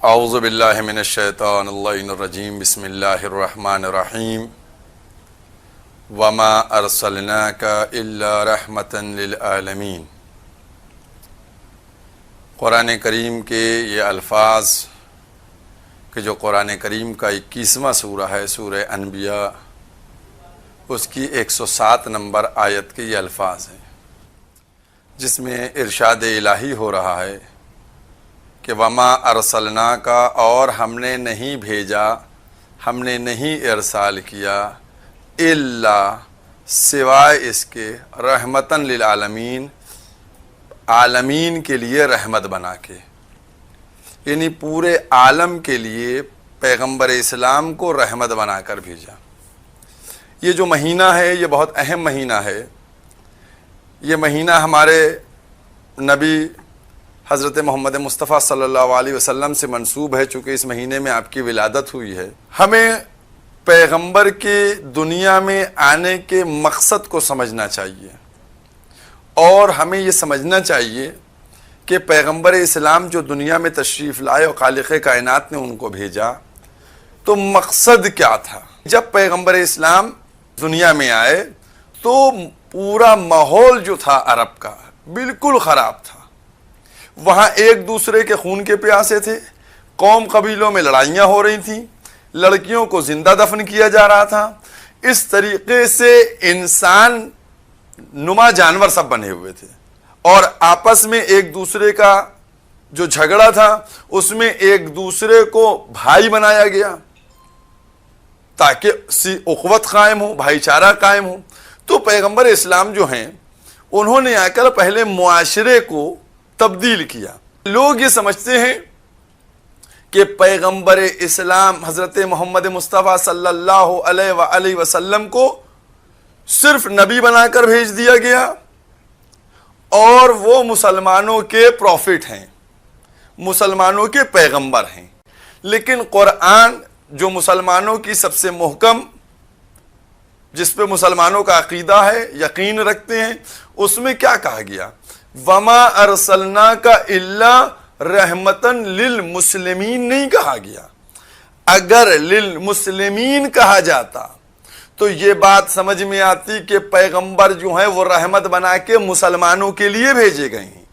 اعوذ باللہ من الشیطان اللعین الرجیم بسم اللہ الرحمن الرحیم وما ارسلناک الا رحمتا للعالمین۔ قرآن کریم کے یہ الفاظ کہ جو قرآن کریم کا 21واں سورہ ہے، سورہ انبیاء، اس کی 107 نمبر آیت کے یہ الفاظ ہیں، جس میں ارشاد الہی ہو رہا ہے کہ وما ارسلنا کا، اور ہم نے نہیں بھیجا، ہم نے نہیں ارسال کیا، الا سوائے اس کے، رحمتاً للعالمین، عالمین کے لیے رحمت بنا کے، یعنی پورے عالم کے لیے پیغمبر اسلام کو رحمت بنا کر بھیجا۔ یہ جو مہینہ ہے یہ بہت اہم مہینہ ہے۔ یہ مہینہ ہمارے نبی حضرت محمد مصطفیٰ صلی اللہ علیہ وسلم سے منسوب ہے، چونکہ اس مہینے میں آپ کی ولادت ہوئی ہے۔ ہمیں پیغمبر کے دنیا میں آنے کے مقصد کو سمجھنا چاہیے، اور ہمیں یہ سمجھنا چاہیے کہ پیغمبر اسلام جو دنیا میں تشریف لائے اور خالق کائنات نے ان کو بھیجا، تو مقصد کیا تھا؟ جب پیغمبر اسلام دنیا میں آئے تو پورا ماحول جو تھا عرب کا بالکل خراب تھا۔ وہاں ایک دوسرے کے خون کے پیاسے تھے، قوم قبیلوں میں لڑائیاں ہو رہی تھیں، لڑکیوں کو زندہ دفن کیا جا رہا تھا۔ اس طریقے سے انسان نما جانور سب بنے ہوئے تھے، اور آپس میں ایک دوسرے کا جو جھگڑا تھا اس میں ایک دوسرے کو بھائی بنایا گیا تاکہ اخوت قائم ہو، بھائی چارہ قائم ہو۔ تو پیغمبر اسلام جو ہیں انہوں نے آ کر پہلے معاشرے کو تبدیل کیا۔ لوگ یہ سمجھتے ہیں کہ پیغمبر اسلام حضرت محمد مصطفیٰ صلی اللہ علیہ وآلہ وسلم کو صرف نبی بنا کر بھیج دیا گیا اور وہ مسلمانوں کے پروفٹ ہیں، مسلمانوں کے پیغمبر ہیں۔ لیکن قرآن جو مسلمانوں کی سب سے محکم، جس پہ مسلمانوں کا عقیدہ ہے، یقین رکھتے ہیں، اس میں کیا کہا گیا؟ وما ارسلناک الا رحمتاً للمسلمین نہیں کہا گیا۔ اگر للمسلمین کہا جاتا تو یہ بات سمجھ میں آتی کہ پیغمبر جو ہیں وہ رحمت بنا کے مسلمانوں کے لیے بھیجے گئے ہیں۔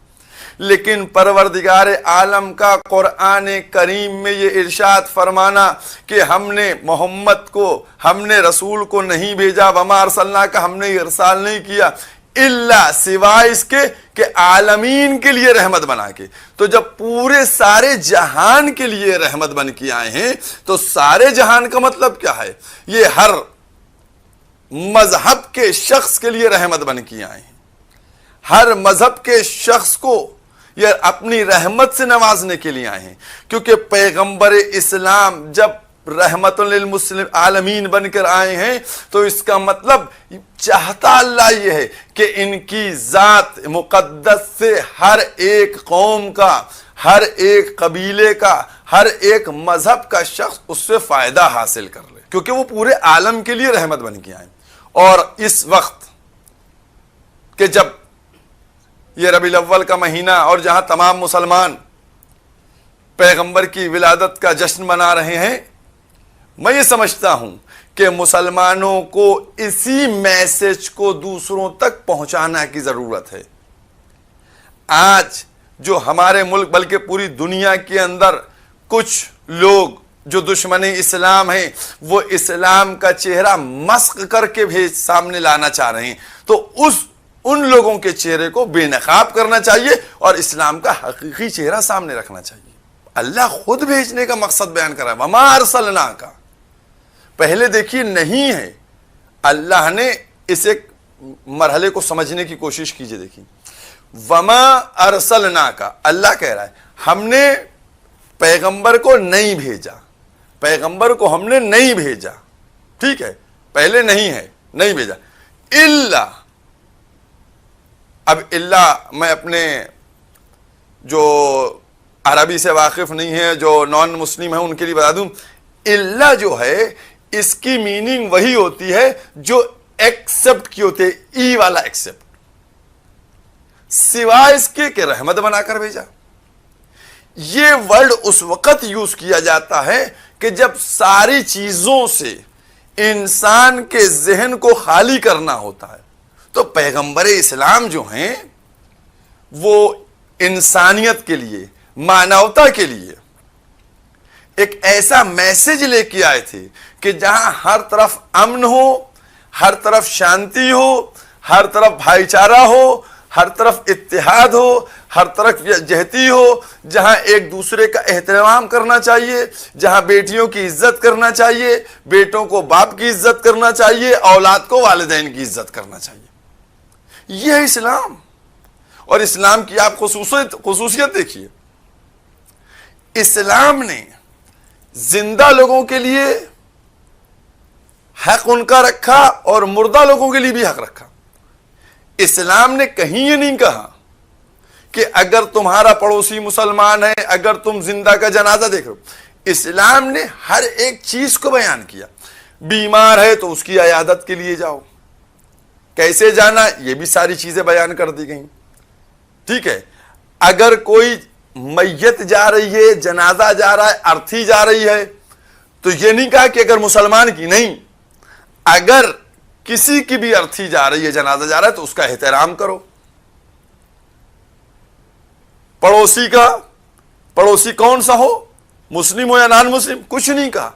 لیکن پروردگار عالم کا قرآن کریم میں یہ ارشاد فرمانا کہ ہم نے محمد کو، ہم نے رسول کو نہیں بھیجا، وما ارسلنا کا ہم نے ارسال نہیں کیا، الا سوائے اس کے کہ عالمین کے لیے رحمت بنا کے۔ تو جب پورے سارے جہان کے لیے رحمت بن کے آئے ہیں تو سارے جہان کا مطلب کیا ہے؟ یہ ہر مذہب کے شخص کے لیے رحمت بن کے آئے ہیں۔ ہر مذہب کے شخص کو یہ اپنی رحمت سے نوازنے کے لیے آئے ہیں، کیونکہ پیغمبر اسلام جب رحمت للمسلم عالمین بن کر آئے ہیں تو اس کا مطلب چاہتا اللہ یہ ہے کہ ان کی ذات مقدس سے ہر ایک قوم کا، ہر ایک قبیلے کا، ہر ایک مذہب کا شخص اس سے فائدہ حاصل کر لے، کیونکہ وہ پورے عالم کے لیے رحمت بن کے آئے۔ اور اس وقت کہ جب یہ ربیع الاول کا مہینہ اور جہاں تمام مسلمان پیغمبر کی ولادت کا جشن منا رہے ہیں، میں یہ سمجھتا ہوں کہ مسلمانوں کو اسی میسج کو دوسروں تک پہنچانا کی ضرورت ہے۔ آج جو ہمارے ملک بلکہ پوری دنیا کے اندر کچھ لوگ جو دشمن اسلام ہیں وہ اسلام کا چہرہ مسخ کر کے سامنے لانا چاہ رہے ہیں، تو ان لوگوں کے چہرے کو بے نقاب کرنا چاہیے اور اسلام کا حقیقی چہرہ سامنے رکھنا چاہیے۔ اللہ خود بھیجنے کا مقصد بیان کر رہا ہے، وما ارسلنا کا۔ پہلے دیکھیے نہیں ہے، اللہ نے اس ایک مرحلے کو سمجھنے کی کوشش کیجئے۔ دیکھیے وما ارسلنا کا، اللہ کہہ رہا ہے ہم نے پیغمبر کو نہیں بھیجا، پیغمبر کو ہم نے نہیں بھیجا، ٹھیک ہے، پہلے نہیں ہے، نہیں بھیجا، الا۔ اب اللہ میں اپنے جو عربی سے واقف نہیں ہے، جو نان مسلم ہیں، ان کے لیے بتا دوں، اللہ جو ہے اس کی میننگ وہی ہوتی ہے جو ایکسپٹ کی ہوتی ہے، ای والا ایکسپٹ، سوائے اس کے کہ رحمت بنا کر بھیجا۔ یہ ورڈ اس وقت یوز کیا جاتا ہے کہ جب ساری چیزوں سے انسان کے ذہن کو خالی کرنا ہوتا ہے. تو پیغمبر اسلام جو ہیں وہ انسانیت کے لیے، مانوتا کے لیے ایک ایسا میسج لے کے آئے تھے کہ جہاں ہر طرف امن ہو، ہر طرف شانتی ہو، ہر طرف بھائی چارہ ہو، ہر طرف اتحاد ہو، ہر طرف یکجہتی ہو، جہاں ایک دوسرے کا احترام کرنا چاہیے، جہاں بیٹیوں کی عزت کرنا چاہیے، بیٹوں کو باپ کی عزت کرنا چاہیے، اولاد کو والدین کی عزت کرنا چاہیے. یہ ہے اسلام. اور اسلام کی آپ خصوصیت دیکھیے، اسلام نے زندہ لوگوں کے لیے حق ان کا رکھا اور مردہ لوگوں کے لیے بھی حق رکھا. اسلام نے کہیں یہ نہیں کہا کہ اگر تمہارا پڑوسی مسلمان ہے، اگر تم زندہ کا جنازہ دیکھ رہے ہو، اسلام نے ہر ایک چیز کو بیان کیا. بیمار ہے تو اس کی عیادت کے لیے جاؤ، کیسے جانا یہ بھی ساری چیزیں بیان کر دی گئیں. ٹھیک ہے، اگر کوئی میت جا رہی ہے، جنازہ جا رہا ہے، ارتھی جا رہی ہے، تو یہ نہیں کہا کہ اگر مسلمان کی نہیں، اگر کسی کی بھی ارتھی جا رہی ہے، جنازہ جا رہا ہے تو اس کا احترام کرو. پڑوسی کا، پڑوسی کون سا ہو، مسلم ہو یا نان مسلم، کچھ نہیں کہا.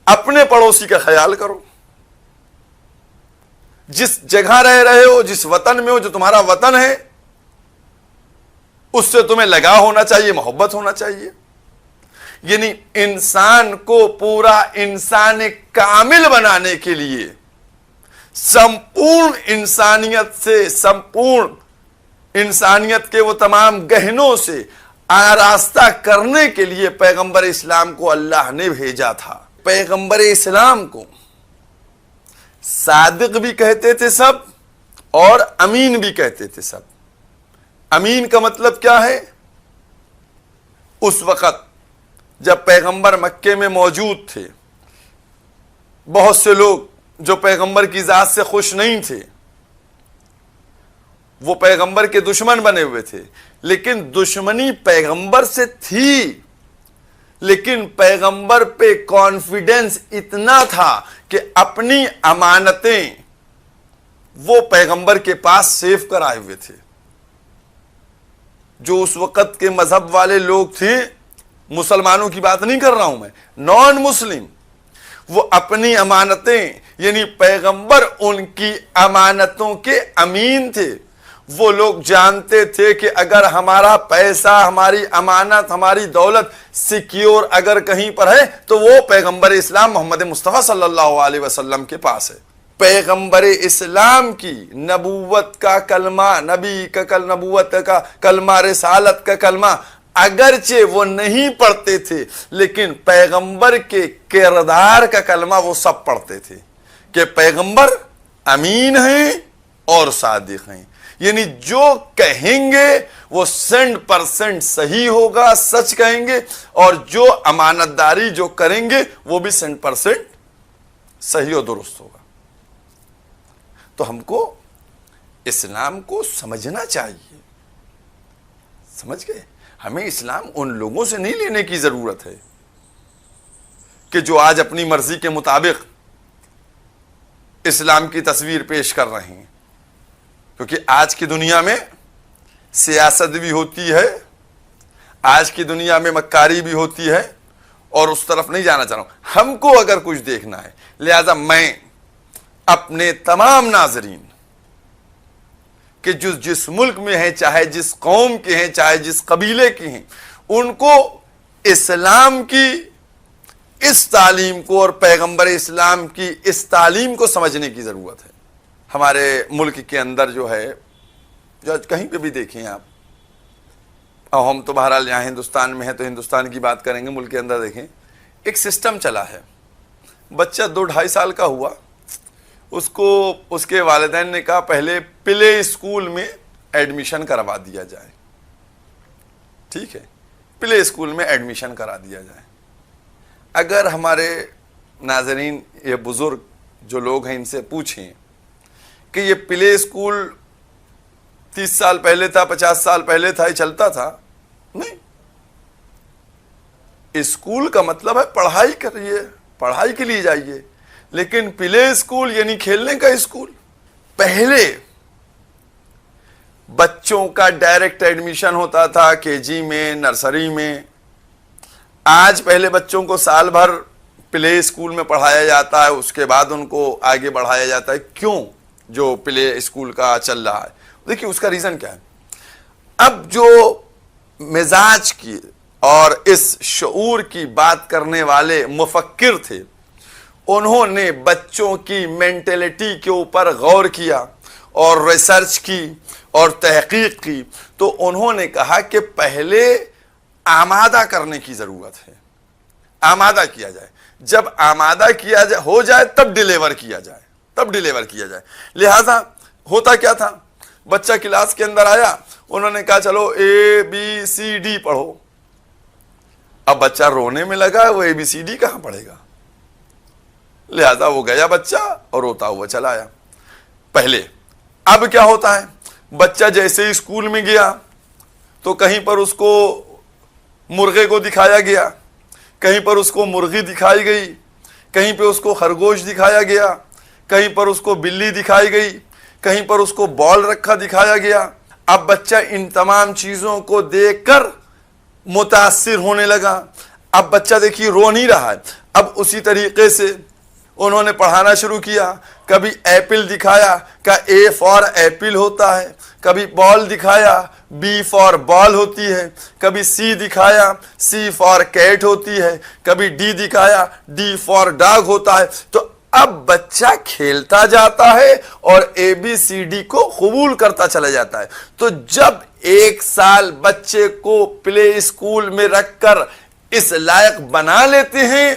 اپنے پڑوسی کا خیال کرو. جس جگہ رہ رہے ہو، جس وطن میں ہو، جو تمہارا وطن ہے، اس سے تمہیں لگاؤ ہونا چاہیے، محبت ہونا چاہیے. یعنی انسان کو پورا انسان کامل بنانے کے لیے، سمپورن انسانیت سے، سمپورن انسانیت کے وہ تمام گہنوں سے آراستہ کرنے کے لیے پیغمبر اسلام کو اللہ نے بھیجا تھا. پیغمبر اسلام کو صادق بھی کہتے تھے سب اور امین بھی کہتے تھے سب. امین کا مطلب کیا ہے؟ اس وقت جب پیغمبر مکے میں موجود تھے، بہت سے لوگ جو پیغمبر کی ذات سے خوش نہیں تھے، وہ پیغمبر کے دشمن بنے ہوئے تھے. لیکن دشمنی پیغمبر سے تھی، لیکن پیغمبر پہ کانفیڈنس اتنا تھا کہ اپنی امانتیں وہ پیغمبر کے پاس سیو کرائے ہوئے تھے. جو اس وقت کے مذہب والے لوگ تھے، مسلمانوں کی بات نہیں کر رہا ہوں میں، نان مسلم، وہ اپنی امانتیں، یعنی پیغمبر ان کی امانتوں کے امین تھے. وہ لوگ جانتے تھے کہ اگر ہمارا پیسہ، ہماری امانت، ہماری دولت سیکیور اگر کہیں پر ہے تو وہ پیغمبر اسلام محمد مصطفیٰ صلی اللہ علیہ وسلم کے پاس ہے. پیغمبر اسلام کی نبوت کا کلمہ، نبی کا نبوت کا کلمہ، رسالت کا کلمہ اگرچہ وہ نہیں پڑھتے تھے، لیکن پیغمبر کے کردار کا کلمہ وہ سب پڑھتے تھے کہ پیغمبر امین ہیں اور صادق ہیں. یعنی جو کہیں گے وہ 100% صحیح ہوگا، سچ کہیں گے، اور جو امانت داری جو کریں گے وہ بھی 100% صحیح اور درست ہوگا. تو ہم کو اسلام کو سمجھنا چاہیے. سمجھ گئے؟ ہمیں اسلام ان لوگوں سے نہیں لینے کی ضرورت ہے کہ جو آج اپنی مرضی کے مطابق اسلام کی تصویر پیش کر رہے ہیں. کیونکہ آج کی دنیا میں سیاست بھی ہوتی ہے، آج کی دنیا میں مکاری بھی ہوتی ہے، اور اس طرف نہیں جانا چاہ رہا ہوں. ہم کو اگر کچھ دیکھنا ہے، لہذا میں اپنے تمام ناظرین کہ جو جس ملک میں ہیں، چاہے جس قوم کے ہیں، چاہے جس قبیلے کے ہیں، ان کو اسلام کی اس تعلیم کو اور پیغمبر اسلام کی اس تعلیم کو سمجھنے کی ضرورت ہے. ہمارے ملک کے اندر جو ہے، جو کہیں پہ بھی دیکھیں آپ، اور ہم تو بہرحال یہاں ہندوستان میں ہیں تو ہندوستان کی بات کریں گے، ملک کے اندر دیکھیں ایک سسٹم چلا ہے. بچہ 2-2.5 سال کا ہوا، اس کو اس کے والدین نے کہا پہلے پلے اسکول میں ایڈمیشن کروا دیا جائے. ٹھیک ہے، پلے اسکول میں ایڈمیشن کرا دیا جائے. اگر ہمارے ناظرین یہ بزرگ جو لوگ ہیں ان سے پوچھیں کہ یہ پلے اسکول 30 سال پہلے تھا، 50 سال پہلے تھا، یہ چلتا تھا؟ نہیں. اسکول کا مطلب ہے پڑھائی کریے، پڑھائی کے لیے جائیے، لیکن پلے اسکول یعنی کھیلنے کا اسکول. پہلے بچوں کا ڈائریکٹ ایڈمیشن ہوتا تھا کے جی میں، نرسری میں. آج پہلے بچوں کو سال بھر پلے اسکول میں پڑھایا جاتا ہے، اس کے بعد ان کو آگے بڑھایا جاتا ہے. کیوں جو پلے اسکول کا چل رہا ہے؟ دیکھیے اس کا ریزن کیا ہے. اب جو مزاج کی اور اس شعور کی بات کرنے والے مفکر تھے، انہوں نے بچوں کی مینٹلٹی کے اوپر غور کیا اور ریسرچ کی اور تحقیق کی. تو انہوں نے کہا کہ پہلے آمادہ کرنے کی ضرورت ہے، آمادہ کیا جائے. جب آمادہ کیا جائے ہو جائے تب ڈیلیور کیا جائے، تب ڈیلیور کیا جائے. لہذا ہوتا کیا تھا، بچہ کلاس کے اندر آیا، انہوں نے کہا چلو اے بی سی ڈی پڑھو. اب بچہ رونے میں لگا، وہ اے بی سی ڈی کہاں پڑھے گا؟ لہذا وہ گیا بچہ اور روتا ہوا چلا آیا. پہلے اب کیا ہوتا ہے، بچہ جیسے اسکول میں گیا تو کہیں پر اس کو مرغے کو دکھایا گیا، کہیں پر اس کو مرغی دکھائی گئی، کہیں پہ اس کو خرگوش دکھایا گیا، کہیں پر اس کو بلی دکھائی گئی، کہیں پر اس کو بال رکھا دکھایا گیا. اب بچہ ان تمام چیزوں کو دیکھ کر متاثر ہونے لگا. اب بچہ دیکھیے رو نہیں رہا ہے. اب اسی طریقے سے انہوں نے پڑھانا شروع کیا. کبھی ایپل دکھایا کہ اے فار ایپل ہوتا ہے، کبھی بال دکھایا بی فار بال ہوتی ہے، کبھی سی دکھایا سی فار کیٹ ہوتی ہے، کبھی ڈی دکھایا ڈی فار ڈاگ ہوتا ہے. تو اب بچہ کھیلتا جاتا ہے اور اے بی سی ڈی کو قبول کرتا چلا جاتا ہے. تو جب 1 سال بچے کو پلے اسکول میں رکھ کر اس لائق بنا لیتے ہیں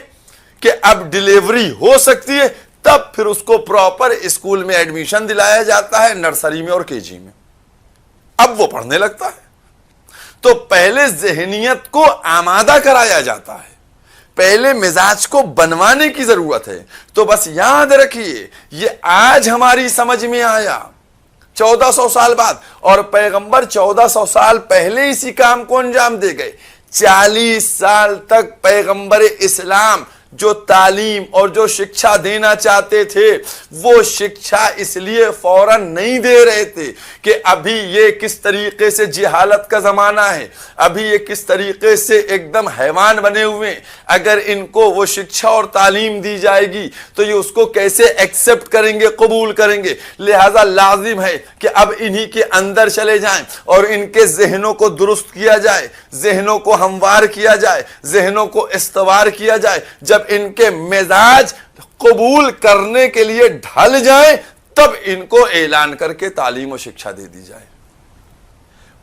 کہ اب ڈیلیوری ہو سکتی ہے، تب پھر اس کو پراپر اسکول میں ایڈمیشن دلایا جاتا ہے، نرسری میں اور کے جی میں. اب وہ پڑھنے لگتا ہے. تو پہلے ذہنیت کو آمادہ کرایا جاتا ہے، پہلے مزاج کو بنوانے کی ضرورت ہے. تو بس یاد رکھیے یہ آج ہماری سمجھ میں آیا 1400 سال بعد، اور پیغمبر 1400 سال پہلے اسی کام کو انجام دے گئے. 40 سال تک پیغمبر اسلام جو تعلیم اور جو شکشا دینا چاہتے تھے وہ شکشا اس لیے فوراً نہیں دے رہے تھے کہ ابھی یہ کس طریقے سے جہالت کا زمانہ ہے، ابھی یہ کس طریقے سے ایک دم حیوان بنے ہوئے، اگر ان کو وہ شکشا اور تعلیم دی جائے گی تو یہ اس کو کیسے ایکسپٹ کریں گے، قبول کریں گے. لہذا لازم ہے کہ اب انہی کے اندر چلے جائیں اور ان کے ذہنوں کو درست کیا جائے، ذہنوں کو ہموار کیا جائے، ذہنوں کو استوار کیا جائے. جب ان کے مزاج قبول کرنے کے لیے ڈھل جائیں تب ان کو اعلان کر کے تعلیم و شکشا دے دی جائے.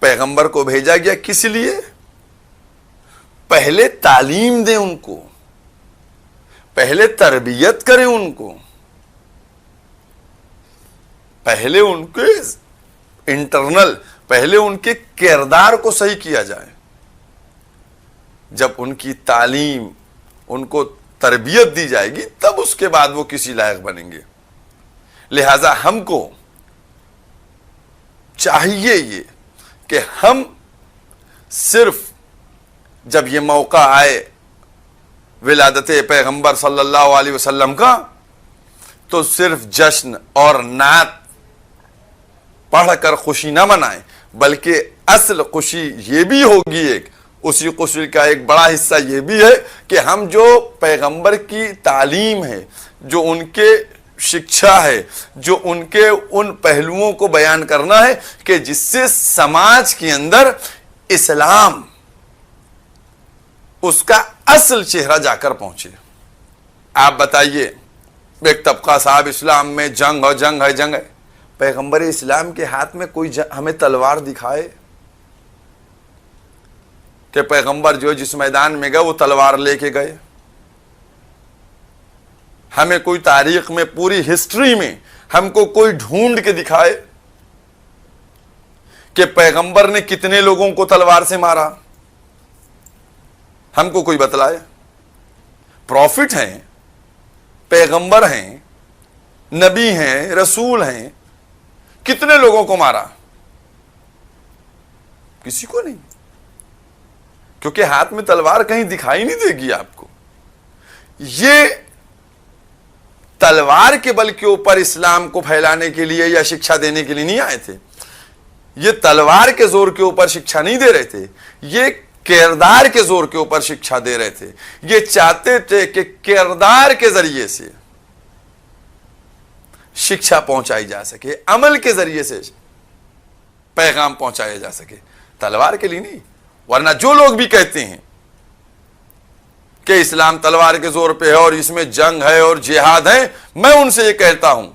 پیغمبر کو بھیجا گیا کس لیے؟ پہلے تعلیم دیں ان کو، پہلے تربیت کریں ان کو، پہلے ان کے انٹرنل، پہلے ان کے کردار کو صحیح کیا جائے. جب ان کی تعلیم، ان کو تربیت دی جائے گی تب اس کے بعد وہ کسی لائق بنیں گے. لہذا ہم کو چاہیے یہ کہ ہم صرف جب یہ موقع آئے ولادت پیغمبر صلی اللہ علیہ وسلم کا تو صرف جشن اور نعت پڑھ کر خوشی نہ منائیں، بلکہ اصل خوشی یہ بھی ہوگی، ایک اسی خوشی کا ایک بڑا حصہ یہ بھی ہے کہ ہم جو پیغمبر کی تعلیم ہے، جو ان کے شکشا ہے، جو ان کے ان پہلوؤں کو بیان کرنا ہے کہ جس سے سماج کے اندر اسلام اس کا اصل چہرہ جا کر پہنچے. آپ بتائیے، ایک طبقہ صاحب اسلام میں جنگ اور جنگ ہے، جنگ ہے. پیغمبر اسلام کے ہاتھ میں کوئی ہمیں تلوار دکھائے کہ پیغمبر جو جس میدان میں گئے وہ تلوار لے کے گئے؟ ہمیں کوئی تاریخ میں، پوری ہسٹری میں ہم کو کوئی ڈھونڈ کے دکھائے کہ پیغمبر نے کتنے لوگوں کو تلوار سے مارا؟ ہم کو کوئی بتلائے. پروفٹ ہیں، پیغمبر ہیں، نبی ہیں، رسول ہیں، کتنے لوگوں کو مارا؟ کسی کو نہیں. کیونکہ ہاتھ میں تلوار کہیں دکھائی نہیں دے گی آپ کو. یہ تلوار کے بل کے اوپر اسلام کو پھیلانے کے لیے یا شکشا دینے کے لیے نہیں آئے تھے. یہ تلوار کے زور کے اوپر شکشا نہیں دے رہے تھے, یہ کردار کے زور کے اوپر شکشا دے رہے تھے. یہ چاہتے تھے کہ کردار کے ذریعے سے شکشا پہنچائی جا سکے, عمل کے ذریعے سے پیغام پہنچایا جا سکے, تلوار کے لیے نہیں. ورنہ جو لوگ بھی کہتے ہیں کہ اسلام تلوار کے زور پہ ہے اور اس میں جنگ ہے اور جہاد ہے, میں ان سے یہ کہتا ہوں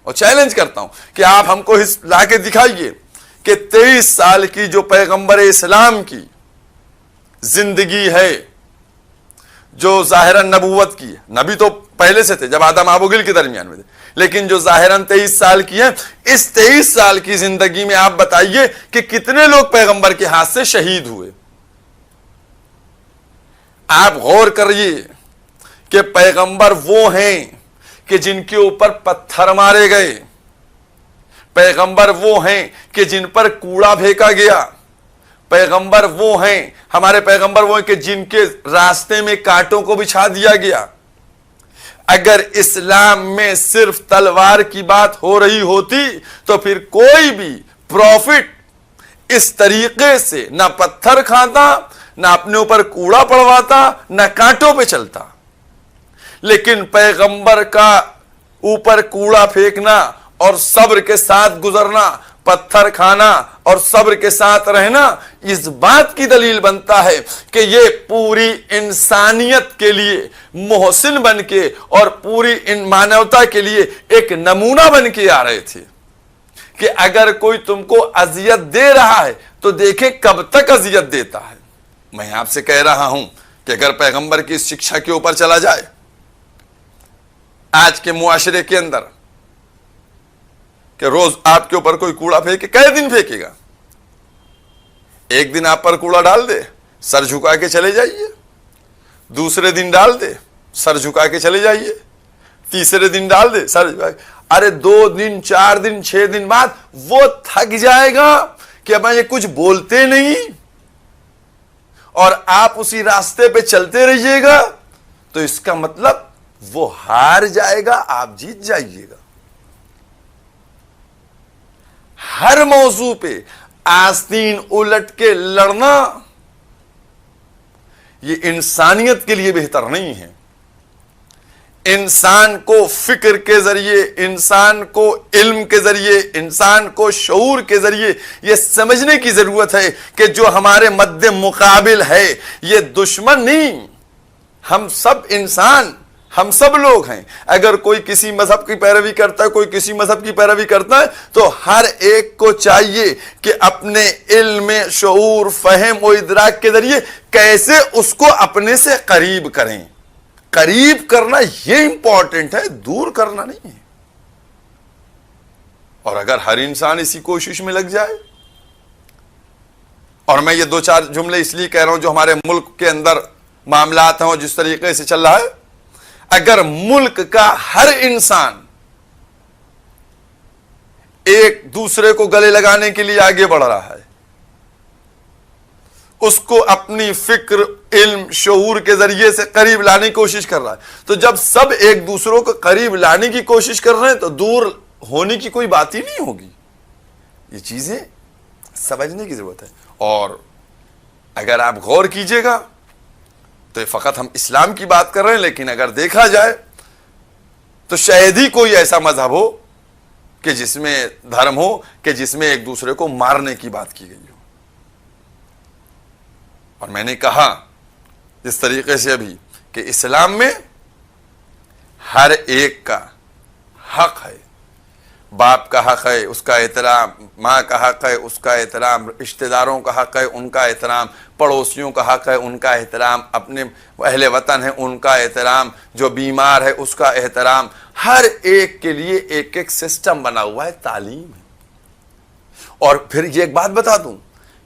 اور چیلنج کرتا ہوں کہ آپ ہم کو لا کے دکھائیے کہ 23 سال کی جو پیغمبر اسلام کی زندگی ہے, جو ظاہراً نبوت کی ہے, نبی تو پہلے سے تھے جب آدم آب و گل کے درمیان میں تھے, لیکن جو ظاہراً 23 سال کی ہے, اس 23 سال کی زندگی میں آپ بتائیے کہ کتنے لوگ پیغمبر کے ہاتھ سے شہید ہوئے. آپ غور کریے کہ پیغمبر وہ ہیں کہ جن کے اوپر پتھر مارے گئے, پیغمبر وہ ہیں کہ جن پر کوڑا پھینکا گیا, پیغمبر وہ ہیں, ہمارے پیغمبر وہ ہیں کہ جن کے راستے میں کانٹوں کو بچھا دیا گیا. اگر اسلام میں صرف تلوار کی بات ہو رہی ہوتی تو پھر کوئی بھی پروفٹ اس طریقے سے نہ پتھر کھاتا, نہ اپنے اوپر کوڑا پڑواتا, نہ کانٹوں پہ چلتا. لیکن پیغمبر کا اوپر کوڑا پھینکنا اور صبر کے ساتھ گزرنا, پتھر کھانا اور صبر کے ساتھ رہنا, اس بات کی دلیل بنتا ہے کہ یہ پوری انسانیت کے لیے محسن بن کے اور پوری مانوتا کے لیے ایک نمونہ بن کے آ رہے تھے کہ اگر کوئی تم کو اذیت دے رہا ہے تو دیکھیں کب تک اذیت دیتا ہے. میں آپ سے کہہ رہا ہوں کہ اگر پیغمبر کی شکشا کے اوپر چلا جائے آج کے معاشرے کے اندر کہ روز آپ کے اوپر کوئی کوڑا پھینکے, کئے دن پھینکے گا؟ ایک دن آپ پر کوڑا ڈال دے, سر جھکا کے چلے جائیے, دوسرے دن ڈال دے, سر جھکا کے چلے جائیے, تیسرے دن ڈال دے, سر جھکا کے, ارے 2 دن 4 دن 6 دن بعد وہ تھک جائے گا کہ اب یہ کچھ بولتے نہیں, اور آپ اسی راستے پہ چلتے رہیے گا تو اس کا مطلب وہ ہار جائے گا, آپ جیت جائیے گا. ہر موضوع پہ آستین الٹ کے لڑنا یہ انسانیت کے لیے بہتر نہیں ہے. انسان کو فکر کے ذریعے, انسان کو علم کے ذریعے, انسان کو شعور کے ذریعے یہ سمجھنے کی ضرورت ہے کہ جو ہمارے مد مقابل ہے یہ دشمن نہیں, ہم سب انسان, ہم سب لوگ ہیں. اگر کوئی کسی مذہب کی پیروی کرتا ہے, کوئی کسی مذہب کی پیروی کرتا ہے, تو ہر ایک کو چاہیے کہ اپنے علم, شعور, فہم و ادراک کے ذریعے کیسے اس کو اپنے سے قریب کریں. قریب کرنا یہ امپورٹنٹ ہے, دور کرنا نہیں ہے. اور اگر ہر انسان اسی کوشش میں لگ جائے, اور میں یہ 2-4 جملے اس لیے کہہ رہا ہوں جو ہمارے ملک کے اندر معاملات ہیں اور جس طریقے سے چل رہا ہے, اگر ملک کا ہر انسان ایک دوسرے کو گلے لگانے کے لیے آگے بڑھ رہا ہے, اس کو اپنی فکر, علم, شعور کے ذریعے سے قریب لانے کی کوشش کر رہا ہے, تو جب سب ایک دوسروں کو قریب لانے کی کوشش کر رہے ہیں تو دور ہونے کی کوئی بات ہی نہیں ہوگی. یہ چیزیں سمجھنے کی ضرورت ہے. اور اگر آپ غور کیجئے گا تو فقط ہم اسلام کی بات کر رہے ہیں, لیکن اگر دیکھا جائے تو شاید ہی کوئی ایسا مذہب ہو کہ جس میں دھرم ہو کہ جس میں ایک دوسرے کو مارنے کی بات کی گئی ہو. اور میں نے کہا اس طریقے سے ابھی کہ اسلام میں ہر ایک کا حق ہے, باپ کا حق ہے اس کا احترام, ماں کا حق ہے اس کا احترام, رشتہ داروں کا حق ہے ان کا احترام, پڑوسیوں کا حق ہے ان کا احترام, اپنے اہل وطن ہے ان کا احترام, جو بیمار ہے اس کا احترام. ہر ایک کے لیے ایک ایک سسٹم بنا ہوا ہے, تعلیم ہے. اور پھر یہ ایک بات بتا دوں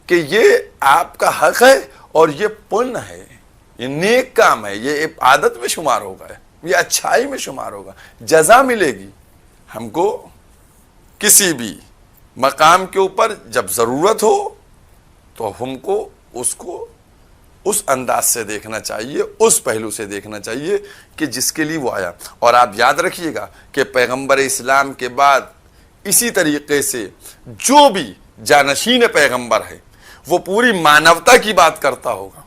کہ یہ آپ کا حق ہے اور یہ پن ہے, یہ نیک کام ہے, یہ عادت میں شمار ہوگا, یہ اچھائی میں شمار ہوگا, جزا ملے گی ہم کو. کسی بھی مقام کے اوپر جب ضرورت ہو تو ہم کو اس کو اس انداز سے دیکھنا چاہیے، اس پہلو سے دیکھنا چاہیے کہ جس کے لیے وہ آیا. اور آپ یاد رکھیے گا کہ پیغمبر اسلام کے بعد اسی طریقے سے جو بھی جانشین پیغمبر ہے وہ پوری مانوتا کی بات کرتا ہوگا.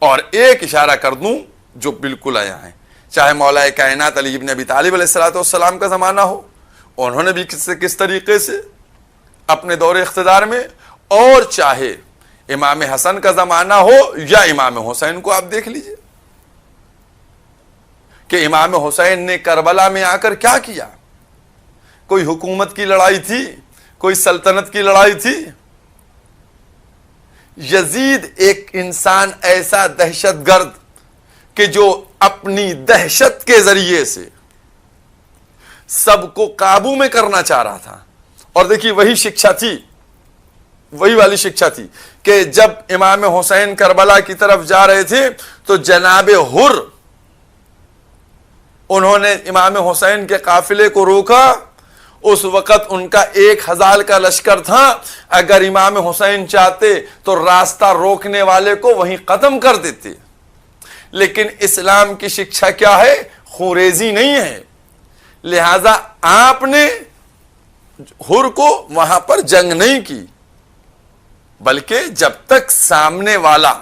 اور ایک اشارہ کر دوں جو بالکل آیا ہے، چاہے مولا کائنات علی ابن ابی طالب علیہ السلام کا زمانہ ہو، انہوں نے بھی کس طریقے سے اپنے دور اقتدار میں، اور چاہے امام حسن کا زمانہ ہو یا امام حسین کو آپ دیکھ لیجئے کہ امام حسین نے کربلا میں آ کر کیا کیا. کوئی حکومت کی لڑائی تھی، کوئی سلطنت کی لڑائی تھی. یزید ایک انسان ایسا دہشت گرد کہ جو اپنی دہشت کے ذریعے سے سب کو قابو میں کرنا چاہ رہا تھا. اور دیکھیے وہی شکشا تھی، وہی والی شکشا تھی کہ جب امام حسین کربلا کی طرف جا رہے تھے تو جناب حر انہوں نے امام حسین کے قافلے کو روکا. اس وقت ان کا 1000 کا لشکر تھا. اگر امام حسین چاہتے تو راستہ روکنے والے کو وہیں ختم کر دیتے. لیکن اسلام کی شکشا کیا ہے؟ خوریزی نہیں ہے. لہذا آپ نے حر کو وہاں پر جنگ نہیں کی، بلکہ جب تک سامنے والا،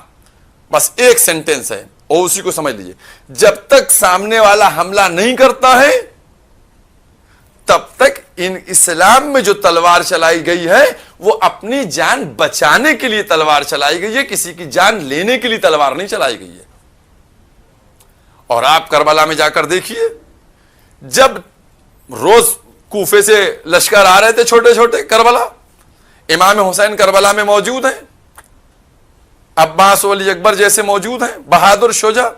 بس ایک سینٹنس ہے اور اسی کو سمجھ لیجئے، جب تک سامنے والا حملہ نہیں کرتا ہے تب تک ان اسلام میں جو تلوار چلائی گئی ہے وہ اپنی جان بچانے کے لیے تلوار چلائی گئی ہے، کسی کی جان لینے کے لیے تلوار نہیں چلائی گئی ہے. اور آپ کربلا میں جا کر دیکھیے، جب روز کوفے سے لشکر آ رہے تھے چھوٹے چھوٹے کربلا، امام حسین کربلا میں موجود ہیں، عباس ولی اکبر جیسے موجود ہیں، بہادر شجاع.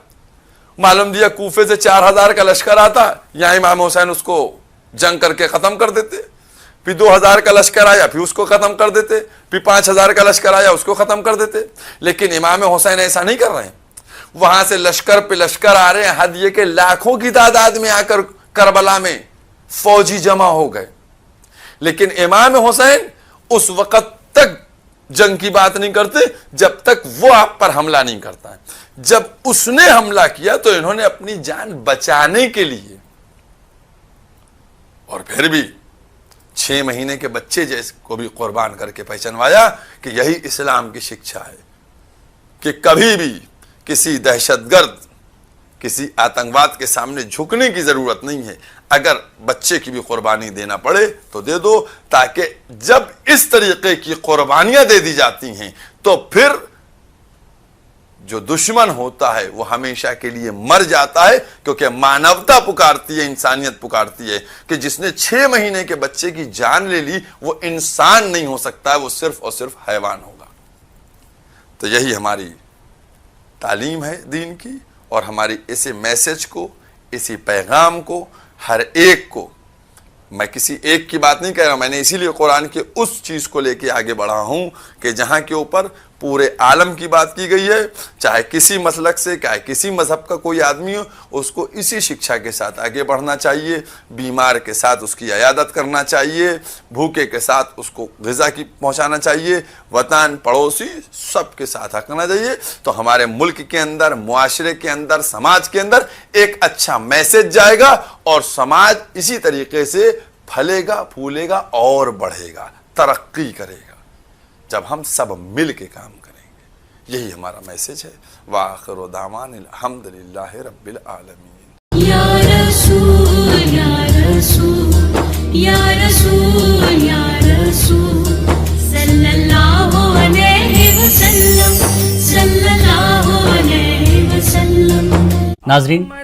معلوم دیا کوفے سے 4000 کا لشکر آتا، یہاں امام حسین اس کو جنگ کر کے ختم کر دیتے. پھر 2000 کا لشکر آیا، پھر اس کو ختم کر دیتے. پھر 5000 کا لشکر آیا، اس کو ختم کر دیتے. لیکن امام حسین ایسا نہیں کر رہے ہیں. وہاں سے لشکر پہ لشکر آ رہے ہیں، حد یہ کہ لاکھوں کی تعداد میں آ کر کربلا میں فوجی جمع ہو گئے. لیکن امام حسین اس وقت تک جنگ کی بات نہیں کرتے جب تک وہ آپ پر حملہ نہیں کرتا ہے. جب اس نے حملہ کیا تو انہوں نے اپنی جان بچانے کے لیے، اور پھر بھی 6 مہینے کے بچے جیسے کو بھی قربان کر کے پہچانوایا کہ یہی اسلام کی شکشا ہے کہ کبھی بھی کسی دہشت گرد، کسی آتنکواد کے سامنے جھکنے کی ضرورت نہیں ہے. اگر بچے کی بھی قربانی دینا پڑے تو دے دو، تاکہ جب اس طریقے کی قربانیاں دے دی جاتی ہیں تو پھر جو دشمن ہوتا ہے وہ ہمیشہ کے لیے مر جاتا ہے. کیونکہ مانوتا پکارتی ہے، انسانیت پکارتی ہے کہ جس نے 6 مہینے کے بچے کی جان لے لی وہ انسان نہیں ہو سکتا ہے، وہ صرف اور صرف حیوان ہوگا. تو یہی ہماری تعلیم ہے دین کی، اور ہماری اسی میسج کو، اسی پیغام کو ہر ایک کو، میں کسی ایک کی بات نہیں کہہ رہا ہوں، میں نے اسی لیے قرآن کے اس چیز کو لے کے آگے بڑھا ہوں کہ جہاں کے اوپر پورے عالم کی بات کی گئی ہے، چاہے کسی مسلک سے، چاہے کسی مذہب کا کوئی آدمی ہو، اس کو اسی شکشا کے ساتھ آگے بڑھنا چاہیے. بیمار کے ساتھ اس کی عیادت کرنا چاہیے، بھوکے کے ساتھ اس کو غذا کی پہنچانا چاہیے، وطن پڑوسی سب کے ساتھ رکھنا چاہیے. تو ہمارے ملک کے اندر، معاشرے کے اندر، سماج کے اندر ایک اچھا میسج جائے گا، اور سماج اسی طریقے سے پھلے گا، پھولے گا اور بڑھے گا، ترقی کرے گا جب ہم سب مل کے کام کریں گے. یہی ہمارا میسج ہے. وآخر دعوانا الحمدللہ رب العالمین. یا رسول یا رسول یا رسول یا رسول صلی اللہ علیہ وسلم صلی اللہ علیہ وسلم. ناظرین،